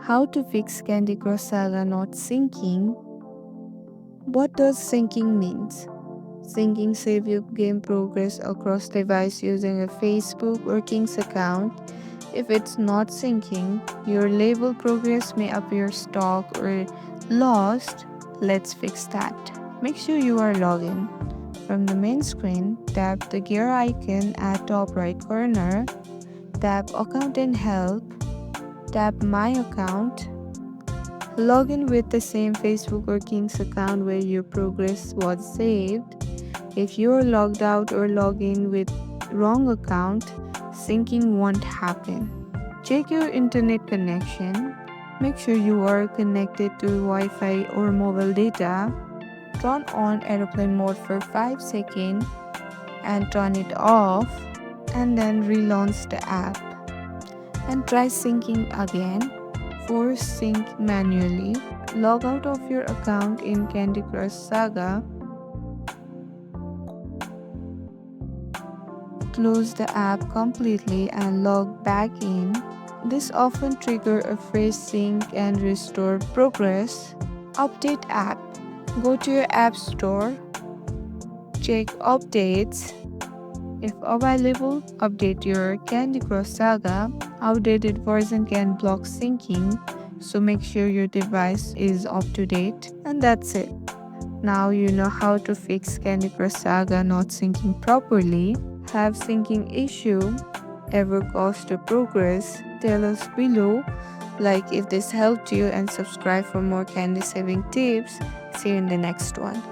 How to fix Candy Crush Saga not syncing. What does syncing means? Syncing saves your game progress across device using a Facebook or King's account. If it's not syncing, your label progress may appear stuck or lost. Let's fix that. Make sure you are logged in. From the main screen, tap the gear icon at top right corner, tap Account and Help, tap My Account. Log in with the same Facebook or King's account where your progress was saved. If you are logged out or log in with wrong account, syncing won't happen. Check your internet connection. Make sure you are connected to Wi-Fi or mobile data. Turn on airplane mode for 5 seconds and turn it off, and then relaunch the app and try syncing again. Force sync manually. Log out of your account in Candy Crush Saga. Close the app completely and log back in. This often triggers a fresh sync and restore progress. Update app. Go to your app store. Check updates. If available, update your Candy Crush Saga. Outdated version can block syncing, so make sure your device is up to date. And that's it. Now you know how to fix Candy Crush Saga not syncing properly. Have syncing issue ever caused your progress? Tell us below. Like if this helped you, and subscribe for more candy saving tips. See you in the next one.